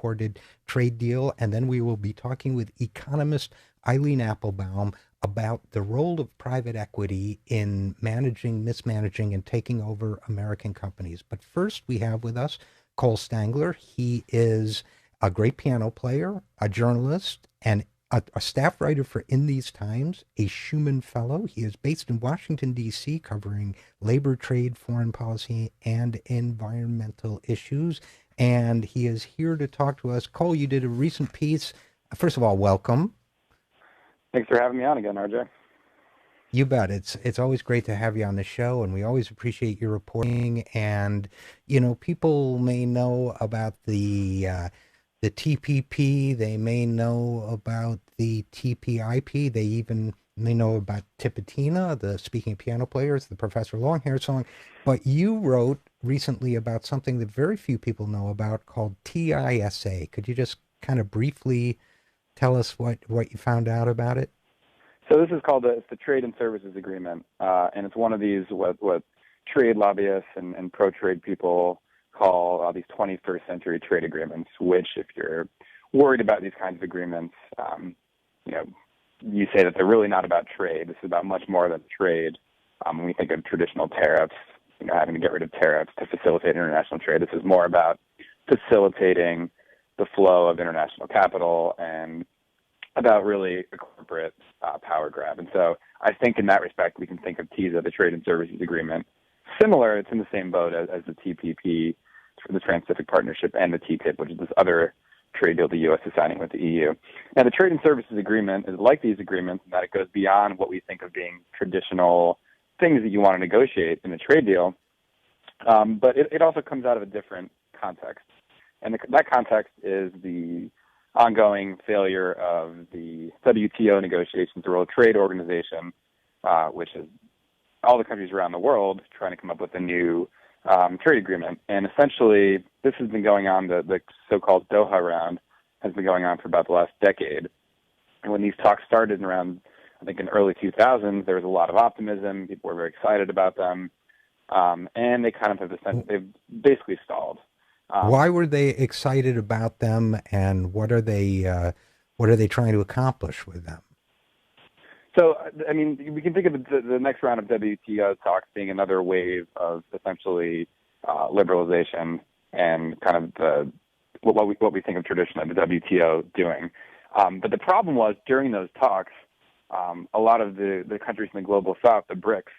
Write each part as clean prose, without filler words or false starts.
purported trade deal. And then we will be talking with economist Eileen Applebaum about the role of private equity in managing, mismanaging, and taking over American companies. But first, we have with us Cole Stangler. He is a great piano player, a journalist, and a staff writer for In These Times, a Schumann Fellow. He is based in Washington, D.C., covering labor, trade, foreign policy, and environmental issues. And he is here to talk to us. Cole, you did a recent piece. First of all, welcome. Thanks for having me on again, RJ. You bet. It's always great to have you on the show, and we always appreciate your reporting. And, you know, people may know about the TPP, they may know about the TPIP, they even may know about Tipitina, the Speaking of Piano Players, the Professor Longhair song. But you wrote recently about something that very few people know about called TISA. Could you just kind of briefly tell us what you found out about it? So this is called the Trade and Services Agreement, and it's one of these what trade lobbyists and pro-trade people call these 21st century trade agreements, which if you're worried about these kinds of agreements, you say that they're really not about trade. This is about much more than trade. When we think of traditional tariffs, having to get rid of tariffs to facilitate international trade, this is more about facilitating the flow of international capital and about really a corporate power grab. And so I think in that respect, we can think of TISA, the Trade and Services Agreement, similar. It's in the same boat as the TPP, the Trans-Pacific Partnership, and the TTIP, which is this other trade deal the U.S. is signing with the EU. Now, the Trade and Services Agreement is like these agreements in that it goes beyond what we think of being traditional things that you want to negotiate in a trade deal, but it also comes out of a different context. And that context is the ongoing failure of the WTO negotiations, the World Trade Organization, which is all the countries around the world trying to come up with a new trade agreement. And essentially, this has been going on, the so-called Doha round has been going on for about the last decade. And when these talks started around, I think in early 2000s, there was a lot of optimism. People were very excited about them. And they kind of they've basically stalled. Why were they excited about them, and what are they trying to accomplish with them? So, I mean, we can think of the next round of WTO talks being another wave of essentially liberalization and kind of what we think of traditionally the WTO doing. But the problem was during those talks, a lot of the countries in the global south, the BRICS,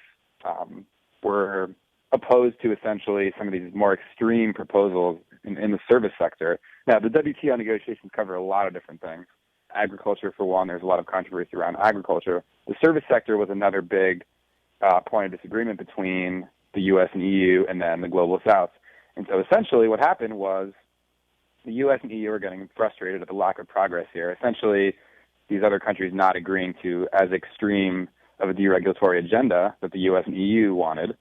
were opposed to essentially some of these more extreme proposals in the service sector. Now, the WTO negotiations cover a lot of different things. Agriculture, for one, there's a lot of controversy around agriculture. The service sector was another big point of disagreement between the U.S. and EU and then the global south. And so essentially what happened was the U.S. and EU are getting frustrated at the lack of progress here. Essentially, these other countries not agreeing to as extreme of a deregulatory agenda that the U.S. and EU wanted.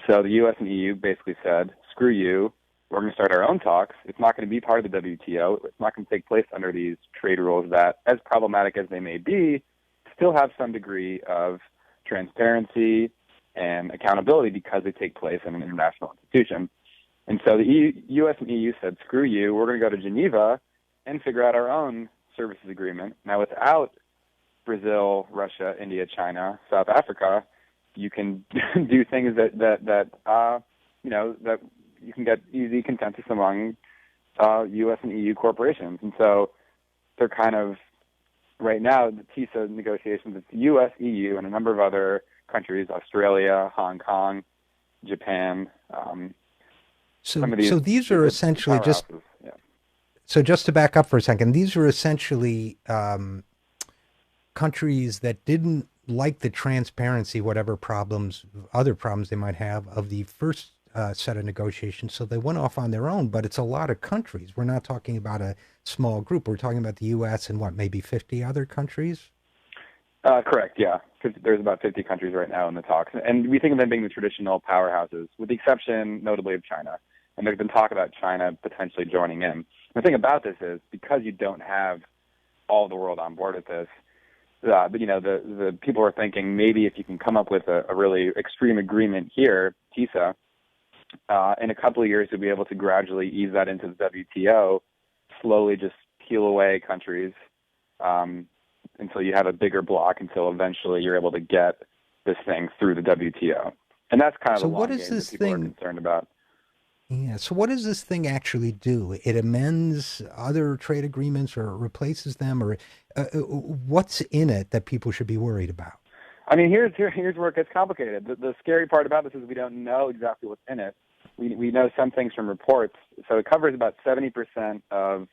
So the U.S. and EU basically said, screw you, we're going to start our own talks. It's not going to be part of the WTO. It's not going to take place under these trade rules that, as problematic as they may be, still have some degree of transparency and accountability because they take place in an international institution. And so the U.S. and EU said, screw you, we're going to go to Geneva and figure out our own services agreement. Now, without Brazil, Russia, India, China, South Africa, you can do things that you can get easy consensus among U.S. and EU corporations. And so they're kind of, right now, the TISA negotiations, it's U.S., EU, and a number of other countries, Australia, Hong Kong, Japan. So these are essentially just, yeah. So just to back up for a second, these are essentially countries that didn't like the transparency, whatever other problems they might have, of the first set of negotiations. So they went off on their own, but it's a lot of countries. We're not talking about a small group. We're talking about the U.S. and maybe 50 other countries? Correct, yeah. There's about 50 countries right now in the talks. And we think of them being the traditional powerhouses, with the exception, notably, of China. And there's been talk about China potentially joining in. The thing about this is, because you don't have all the world on board with this, the people are thinking maybe if you can come up with a really extreme agreement here, TISA, in a couple of years you'll be able to gradually ease that into the WTO slowly just peel away countries until you have a bigger block, until eventually you're able to get this thing through the WTO. And that's kind of So the what long is game that this people are thing? concerned about. Yeah. So what does this thing actually do? It amends other trade agreements or replaces them, or what's in it that people should be worried about? I mean, here's where it gets complicated. The scary part about this is we don't know exactly what's in it. We know some things from reports. So it covers about 70% of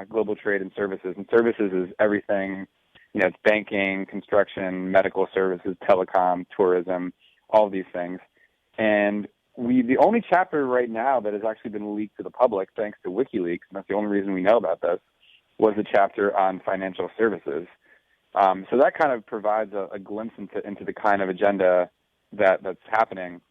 global trade and services. And services is everything, it's banking, construction, medical services, telecom, tourism, all of these things. And the only chapter right now that has actually been leaked to the public, thanks to WikiLeaks, and that's the only reason we know about this, was the chapter on financial services. So that kind of provides a glimpse into the kind of agenda that's happening.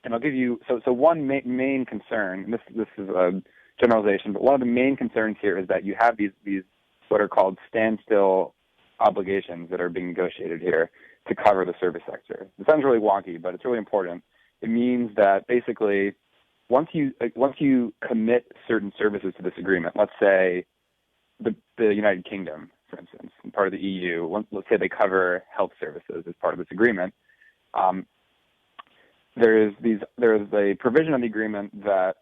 And I'll give you so one main concern. And this is a generalization, but one of the main concerns here is that you have these what are called standstill obligations that are being negotiated here to cover the service sector. It sounds really wonky, but it's really important. It means that basically once you commit certain services to this agreement, let's say the United Kingdom, for instance, part of the EU, let's say they cover health services as part of this agreement. There's a provision of the agreement that,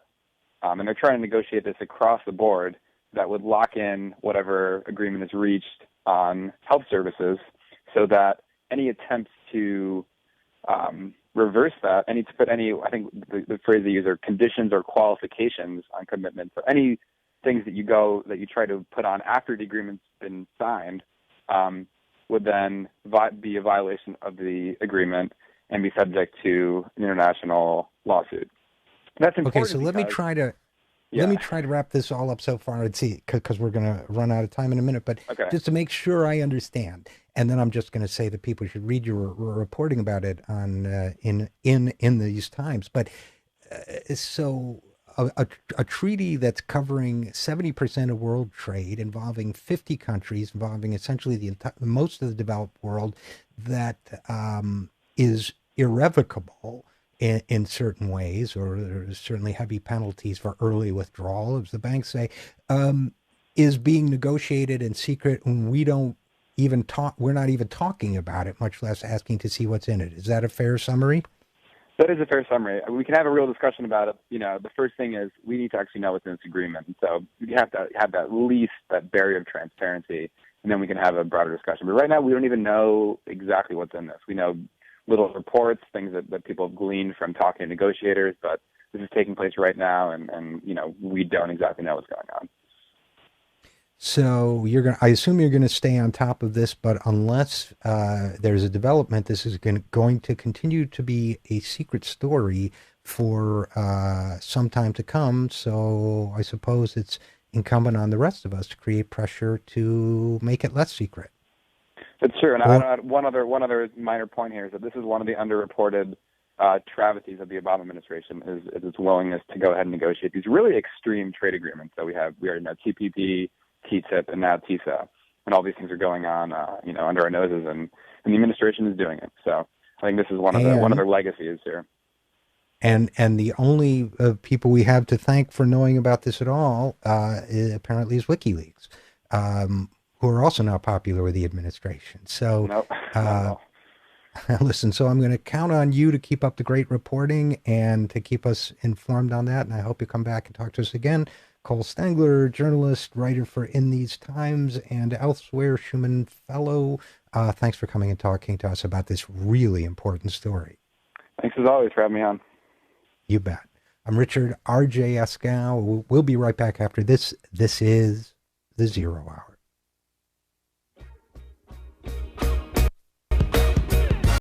and they're trying to negotiate this across the board, that would lock in whatever agreement is reached on health services, so that any attempts to reverse that, I think the phrase they use are conditions or qualifications on commitment. So any things that you try to put on after the agreement's been signed would then be a violation of the agreement and be subject to an international lawsuit. That's important. Okay, so let me try to wrap this all up so far and see, because we're going to run out of time in a minute. But Okay. just to make sure I understand, and then I'm just going to say that people should read your reporting about it on in these times. But so a treaty that's covering 70% of world trade, involving 50 countries, involving essentially most of the developed world, that is irrevocable in certain ways, or there's certainly heavy penalties for early withdrawal, as the banks say, is being negotiated in secret, and we're not even talking about it, much less asking to see what's in it. Is that a fair summary? That is a fair summary. We can have a real discussion about it. The first thing is we need to actually know what's in this agreement. So you have to have at least that barrier of transparency, and then we can have a broader discussion. But right now, we don't even know exactly what's in this. We know little reports, things that people have gleaned from talking to negotiators, but this is taking place right now, and we don't exactly know what's going on. So I assume you're going to stay on top of this, but unless there's a development, this is going to continue to be a secret story for some time to come. So I suppose it's incumbent on the rest of us to create pressure to make it less secret. That's true. And one other minor point here is that this is one of the underreported travesties of the Obama administration is its willingness to go ahead and negotiate these really extreme trade agreements that we already know, TPP, TTIP, and now TISA, and all these things are going on, under our noses, and the administration is doing it. So I think this is one of their legacies here. And the only people we have to thank for knowing about this at all, apparently, is WikiLeaks, who are also now popular with the administration. So, Nope. Listen, so I'm going to count on you to keep up the great reporting and to keep us informed on that. And I hope you come back and talk to us again. Cole Stangler, journalist, writer for In These Times and elsewhere, Schumann Fellow. Thanks for coming and talking to us about this really important story. Thanks as always for having me on. You bet. I'm Richard RJ Eskow. We'll be right back after this. This is The Zero Hour.